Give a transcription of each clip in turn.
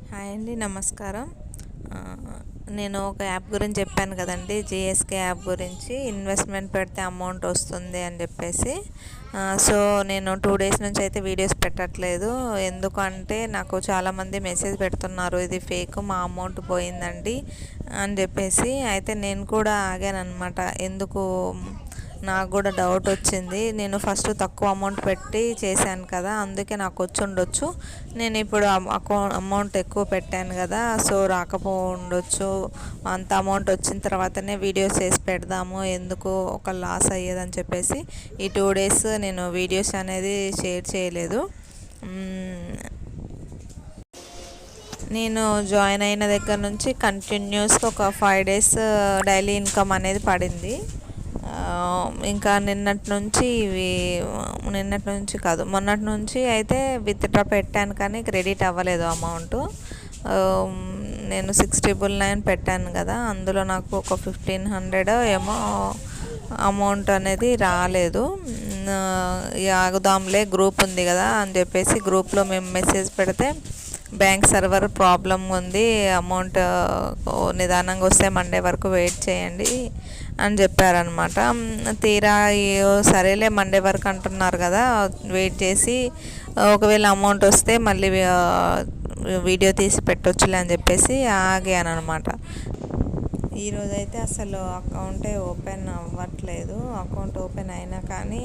Hi అండి, నమస్కారం. ఆ, నేను ఒక యాప్ గురించి చెప్పాను కదండి, జిఎస్కే యాప్ గురించి. ఇన్వెస్ట్మెంట్ పెడితే అమౌంట్ వస్తుంది అని చెప్పేసి. సో నేను 2 డేస్ నుంచి అయితే వీడియోస్ పెట్టట్లేదు. ఎందుకంటే నాకు చాలామంది మెసేజ్ పెడుతున్నారు, ఇది ఫేక్, మా అమౌంట్ పోయిందండి అని చెప్పేసి. అయితే నేను కూడా ఆగాను అనమాట. ఎందుకు, నాకు కూడా డౌట్ వచ్చింది. నేను ఫస్ట్ తక్కువ అమౌంట్ పెట్టి చేశాను కదా, అందుకే నాకు వచ్చి ఉండొచ్చు. నేను ఇప్పుడు అమౌంట్ ఎక్కువ పెట్టాను కదా, సో రాకపో ఉండొచ్చు. అంత అమౌంట్ వచ్చిన తర్వాతనే వీడియోస్ చేసి పెడదాము, ఎందుకు ఒక లాస్ అయ్యేదని చెప్పేసి ఈ 2 డేస్ నేను వీడియోస్ అనేది షేర్ చేయలేదు. నేను జాయిన్ అయిన దగ్గర నుంచి కంటిన్యూస్గా ఒక 5 డేస్ డైలీ ఇన్కమ్ అనేది పడింది. ఇంకా నిన్నటి నుంచి కాదు, మొన్నటి నుంచి అయితే విత్డ్రా పెట్టాను, కానీ క్రెడిట్ అవ్వలేదు అమౌంట్. నేను 699 పెట్టాను కదా, అందులో నాకు ఒక 1500 ఏమో అమౌంట్ అనేది రాలేదు. ఆగుదాంలే, గ్రూప్ ఉంది కదా అని చెప్పేసి గ్రూప్లో మేము మెసేజ్ పెడితే బ్యాంక్ సర్వర్ ప్రాబ్లం ఉంది, అమౌంట్ నిదానంగా వస్తే మండే వరకు వెయిట్ చేయండి అని చెప్పారనమాట. తీరా సరేలే మండే వరకు అంటున్నారు కదా, వెయిట్ చేసి ఒకవేళ అమౌంట్ వస్తే మళ్ళీ వీడియో తీసి పెట్టొచ్చులే అని చెప్పేసి ఆగాను అనమాట. ఈరోజైతే అసలు అకౌంటే ఓపెన్ అవ్వట్లేదు. అకౌంట్ ఓపెన్ అయినా కానీ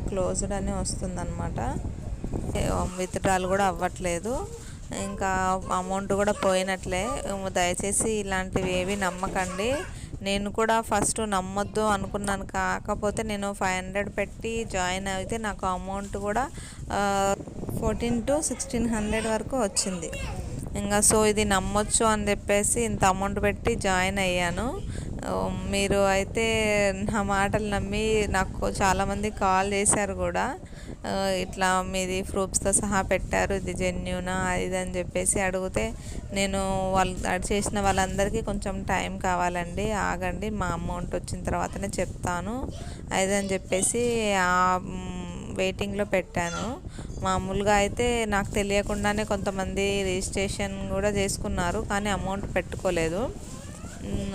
క్లోజ్డ్ అని వస్తుందన్నమాట. విత్డ్రాల్ కూడా అవ్వట్లేదు, ఇంకా అమౌంట్ కూడా పోయినట్లే. దయచేసి ఇలాంటివి ఏవి నమ్మకండి. నేను కూడా ఫస్ట్ నమ్మొద్దు అనుకున్నాను, కాకపోతే నేను 500 పెట్టి జాయిన్ అయితే నాకు అమౌంట్ కూడా 1400 to 1600 వరకు వచ్చింది. ఇంకా సో ఇది నమ్మొచ్చు అని చెప్పేసి ఇంత అమౌంట్ పెట్టి జాయిన్ అయ్యాను. మీరు అయితే నా మాటలు నమ్మి నాకు చాలామంది కాల్ చేశారు కూడా, ఇట్లా మీది ప్రూఫ్స్తో సహా పెట్టారు, ఇది జెన్యూనా ఇది అని చెప్పేసి అడిగితే, నేను వాళ్ళు చేసిన వాళ్ళందరికీ కొంచెం టైం కావాలండి, ఆగండి, మా అమౌంట్ వచ్చిన తర్వాతనే చెప్తాను అది అని చెప్పేసి వెయిటింగ్లో పెట్టాను. మామూలుగా అయితే నాకు తెలియకుండానే కొంతమంది రిజిస్ట్రేషన్ కూడా చేసుకున్నారు, కానీ అమౌంట్ పెట్టుకోలేదు.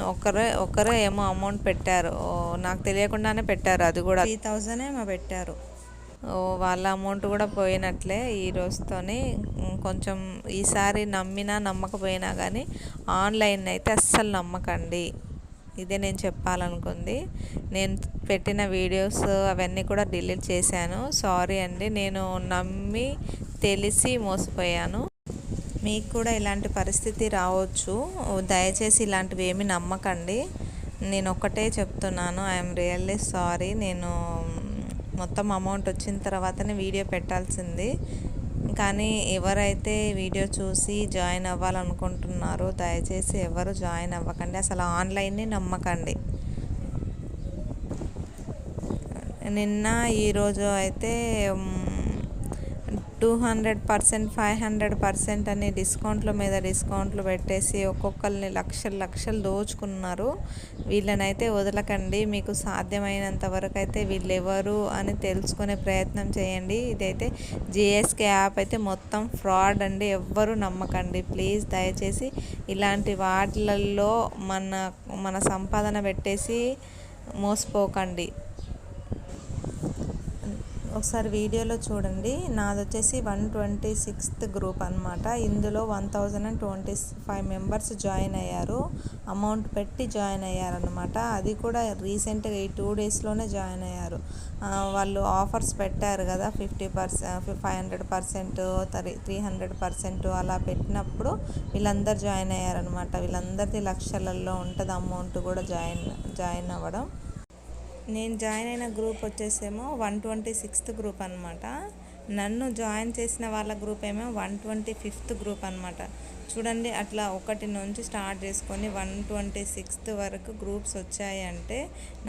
ఒకరే ఏమో అమౌంట్ పెట్టారు, నాకు తెలియకుండానే పెట్టారు, అది కూడా 3000 ఏమో పెట్టారు. వాళ్ళ అమౌంట్ కూడా పోయినట్లే ఈ రోజుతోని. కొంచెం ఈసారి నమ్మినా నమ్మకపోయినా కానీ ఆన్లైన్ అయితే అస్సలు నమ్మకండి, ఇదే నేను చెప్పాలనుకుంది. నేను పెట్టిన వీడియోస్ అవన్నీ కూడా డిలీట్ చేశాను, సారీ అండి. నేను నమ్మి తెలిసి మోసపోయాను. మీకు కూడా ఇలాంటి పరిస్థితి రావచ్చు, దయచేసి ఇలాంటివి ఏమీ నమ్మకండి. నేను ఒక్కటే చెప్తున్నాను, ఐఎమ్ రియల్లీ సారీ. నేను మొత్తం అమౌంట్ వచ్చిన తర్వాతనే వీడియో పెట్టాల్సింది, కానీ ఎవరైతే వీడియో చూసి జాయిన్ అవ్వాలనుకుంటున్నారో దయచేసి ఎవరు జాయిన్ అవ్వకండి, అసలు ఆన్లైన్ని నమ్మకండి. నిన్న ఈరోజు అయితే 200%, 500% అని డిస్కౌంట్ల మీద డిస్కౌంట్లు పెట్టేసి ఒక్కొక్కరిని లక్షలు దోచుకున్నారు. వీళ్ళనైతే వదలకండి, మీకు సాధ్యమైనంత వరకు అయితే వీళ్ళెవరు అని తెలుసుకునే ప్రయత్నం చేయండి. ఇదైతే జిఎస్కే యాప్ అయితే మొత్తం ఫ్రాడ్ అండి, ఎవ్వరూ నమ్మకండి ప్లీజ్. దయచేసి ఇలాంటి వాటిలలో మన సంపాదన పెట్టేసి మోసపోకండి. ఒకసారి వీడియోలో చూడండి, నాది వచ్చేసి 126th గ్రూప్ అనమాట. ఇందులో 1025 మెంబర్స్ జాయిన్ అయ్యారు, అమౌంట్ పెట్టి జాయిన్ అయ్యారనమాట. అది కూడా రీసెంట్గా ఈ 2 డేస్లోనే జాయిన్ అయ్యారు. వాళ్ళు ఆఫర్స్ పెట్టారు కదా, 50%, 500%, 300% అలా పెట్టినప్పుడు వీళ్ళందరూ జాయిన్ అయ్యారనమాట. వీళ్ళందరిది లక్షలలో ఉంటుంది అమౌంట్ కూడా జాయిన్ అవ్వడం. నేను జాయిన్ అయిన గ్రూప్ వచ్చేసేమో 126th గ్రూప్ అనమాట. నన్ను జాయిన్ చేసిన వాళ్ళ గ్రూప్ ఏమో 125th గ్రూప్ అనమాట. చూడండి, అట్లా 1 నుంచి స్టార్ట్ చేసుకొని 126th వరకు గ్రూప్స్ వచ్చాయి అంటే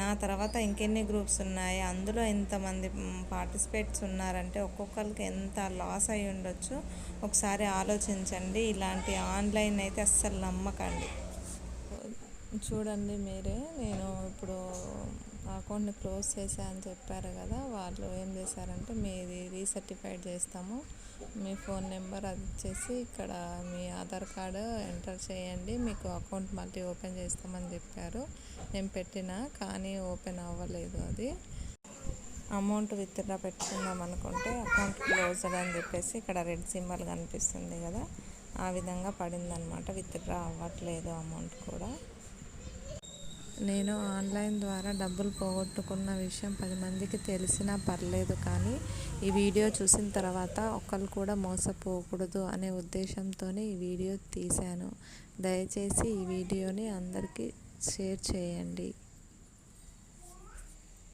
నా తర్వాత ఇంకెన్ని గ్రూప్స్ ఉన్నాయి, అందులో ఎంతమంది పార్టిసిపేట్స్ ఉన్నారంటే ఒక్కొక్కరికి ఎంత లాస్ అయి ఉండొచ్చు ఒకసారి ఆలోచించండి. ఇలాంటి ఆన్లైన్ అయితే అస్సలు నమ్మకండి. చూడండి మీరే, నేను ఇప్పుడు అకౌంట్ని క్లోజ్ చేశా అని చెప్పారు కదా, వాళ్ళు ఏం చేశారంటే మీది రీసర్టిఫైడ్ చేస్తాము, మీ ఫోన్ నెంబర్ అది ఇచ్చేసి ఇక్కడ మీ ఆధార్ కార్డు ఎంటర్ చేయండి, మీకు అకౌంట్ మళ్ళీ ఓపెన్ చేస్తామని చెప్పారు. నేను పెట్టినా కానీ ఓపెన్ అవ్వలేదు. అది అమౌంట్ విత్డ్రా పెట్టుకుందాం అనుకుంటే అకౌంట్ క్లోజ్డ్ అని చెప్పేసి ఇక్కడ రెడ్ సింబల్ కనిపిస్తుంది కదా, ఆ విధంగా పడిందనమాట. విత్డ్రా అవ్వట్లేదు అమౌంట్ కూడా. నేను ఆన్లైన్ ద్వారా డబ్బులు పోగొట్టుకున్న విషయం 10 మందికి తెలిసినా పర్లేదు, కానీ ఈ వీడియో చూసిన తర్వాత ఒకళ్ళు కూడా మోసపోకూడదు అనే ఉద్దేశంతోనే ఈ వీడియో తీశాను. దయచేసి ఈ వీడియోని అందరికీ షేర్ చేయండి.